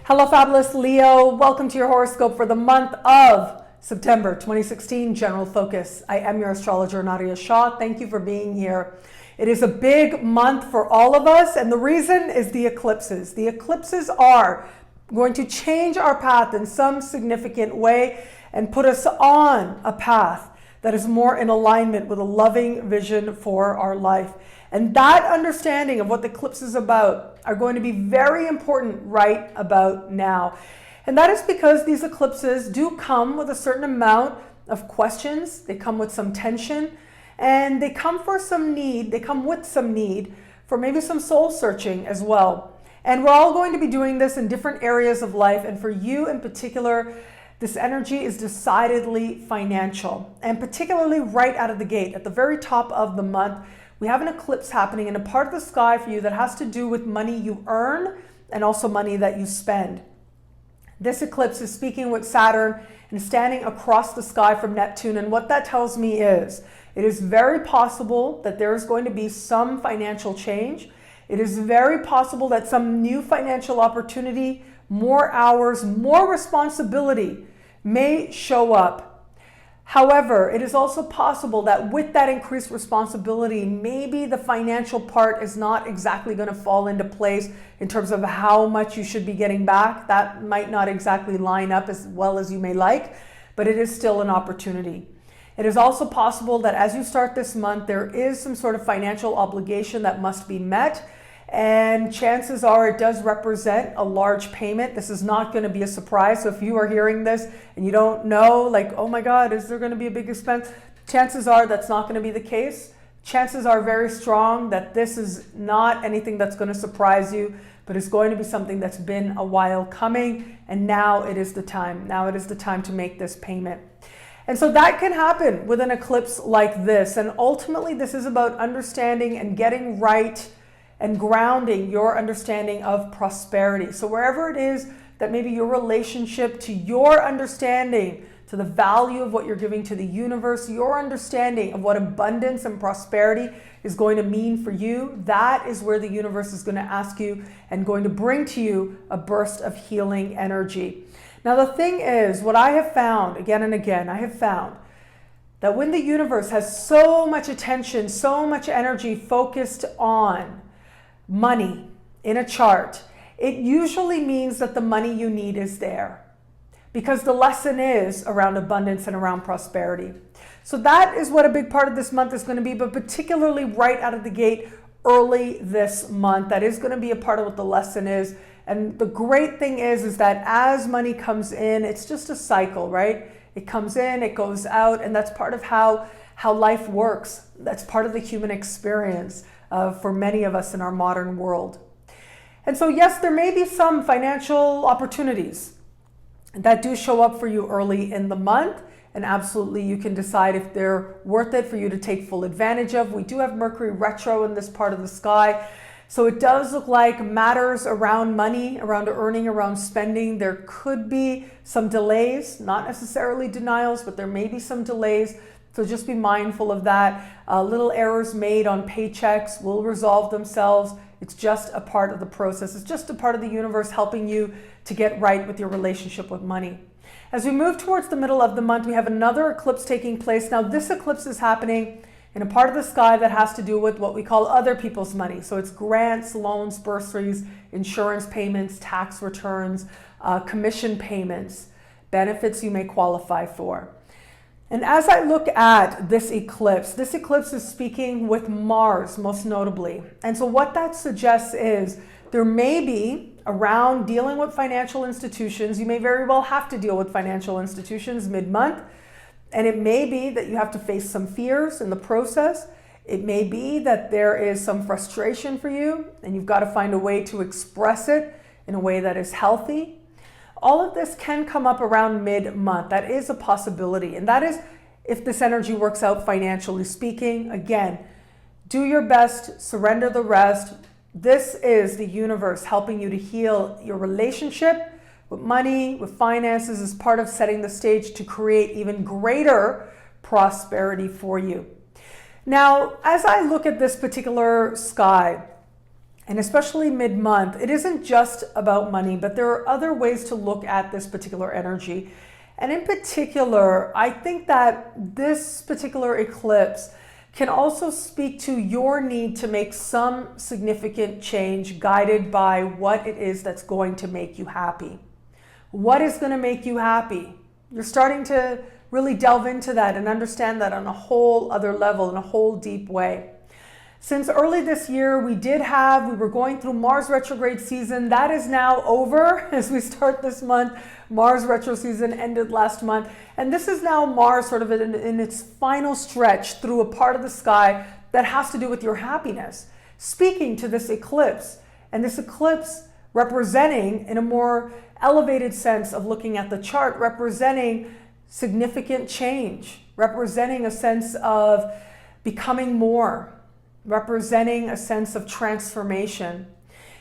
Hello, Fabulous Leo. Welcome to your horoscope for the month of September 2016, General Focus. I am your astrologer, Nadiya Shah. Thank you for being here. It is a big month for all of us, and the reason is the eclipses. The eclipses are going to change our path in some significant way and put us on a path that is more in alignment with a loving vision for our life. And that understanding of what the eclipse is about are going to be very important right about now. And that is because these eclipses do come with a certain amount of questions. They come with some tension, and they come with some need for maybe some soul searching as well. And we're all going to be doing this in different areas of life. And for you in particular, this energy is decidedly financial, and particularly right out of the gate, at the very top of the month, we have an eclipse happening in a part of the sky for you that has to do with money you earn and also money that you spend. This eclipse is speaking with Saturn and standing across the sky from Neptune. And what that tells me is it is very possible that there is going to be some financial change. It is very possible that some new financial opportunity, more hours, more responsibility may show up. However, it is also possible that with that increased responsibility, maybe the financial part is not exactly going to fall into place in terms of how much you should be getting back. That might not exactly line up as well as you may like, but it is still an opportunity. It is also possible that as you start this month, there is some sort of financial obligation that must be met. And chances are it does represent a large payment. This is not going to be a surprise. So if you are hearing this and you don't know, like, oh my God, is there going to be a big expense? Chances are that's not going to be the case. Chances are very strong that this is not anything that's going to surprise you, but it's going to be something that's been a while coming. And now it is the time. Now it is the time to make this payment. And so that can happen with an eclipse like this. And ultimately, this is about understanding and getting right and grounding your understanding of prosperity. So wherever it is that maybe your relationship to your understanding, to the value of what you're giving to the universe, your understanding of what abundance and prosperity is going to mean for you, that is where the universe is going to ask you and going to bring to you a burst of healing energy. Now the thing is, what I have found again and again, I have found that when the universe has so much attention, so much energy focused on money in a chart, it usually means that the money you need is there, because the lesson is around abundance and around prosperity. So that is what a big part of this month is going to be, but particularly right out of the gate early this month, that is going to be a part of what the lesson is. And the great thing is that as money comes in, it's just a cycle, right? It comes in, it goes out, and that's part of how life works. That's part of the human experience for many of us in our modern world. And so yes, there may be some financial opportunities that do show up for you early in the month, and absolutely you can decide if they're worth it for you to take full advantage of. We do have Mercury retro in this part of the sky, so it does look like matters around money, around earning, around spending, there could be some delays, not necessarily denials, but there may be some delays. So just be mindful of that. Little errors made on paychecks will resolve themselves. It's just a part of the process. It's just a part of the universe helping you to get right with your relationship with money. As we move towards the middle of the month, we have another eclipse taking place. Now this eclipse is happening in a part of the sky that has to do with what we call other people's money. So it's grants, loans, bursaries, insurance payments, tax returns, commission payments, benefits you may qualify for. And as I look at this eclipse is speaking with Mars most notably. And so what that suggests is there may be around dealing with financial institutions, you may very well have to deal with financial institutions mid-month. And it may be that you have to face some fears in the process. It may be that there is some frustration for you and you've got to find a way to express it in a way that is healthy. All of this can come up around mid-month. That is a possibility. And that is if this energy works out financially speaking. Again, do your best, surrender the rest. This is the universe helping you to heal your relationship with money, with finances, as part of setting the stage to create even greater prosperity for you. Now, as I look at this particular sky, and especially mid-month, it isn't just about money, but there are other ways to look at this particular energy. And in particular, I think that this particular eclipse can also speak to your need to make some significant change guided by what it is that's going to make you happy. What is going to make you happy? You're starting to really delve into that and understand that on a whole other level, in a whole deep way. Since early this year, we were going through Mars retrograde season. That is now over as we start this month. Mars retro season ended last month. And this is now Mars sort of in its final stretch through a part of the sky that has to do with your happiness. Speaking to this eclipse, and this eclipse representing, in a more elevated sense of looking at the chart, representing significant change, representing a sense of becoming more, representing a sense of transformation.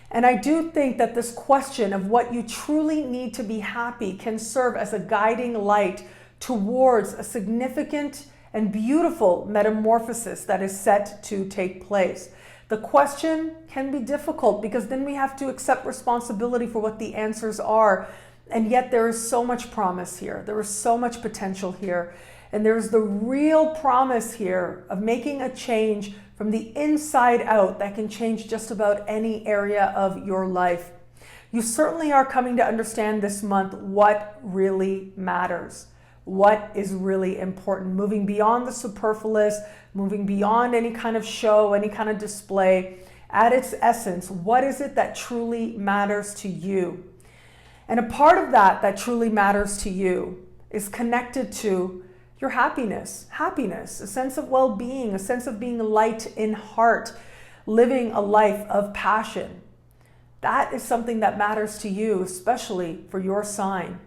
And I do think that this question of what you truly need to be happy can serve as a guiding light towards a significant and beautiful metamorphosis that is set to take place. The question can be difficult because then we have to accept responsibility for what the answers are. And yet there is so much promise here. There is so much potential here. And there's the real promise here of making a change from the inside out that can change just about any area of your life. You certainly are coming to understand this month what really matters, what is really important, moving beyond the superfluous, moving beyond any kind of show, any kind of display. At its essence, what is it that truly matters to you? And a part of that truly matters to you is connected to your happiness, a sense of well-being, a sense of being light in heart, living a life of passion. That is something that matters to you, especially for your sign.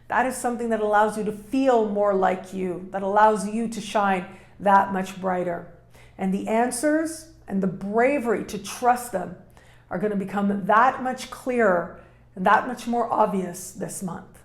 That is something that allows you to feel more like you, that allows you to shine that much brighter. And the answers and the bravery to trust them are going to become that much clearer and that much more obvious this month.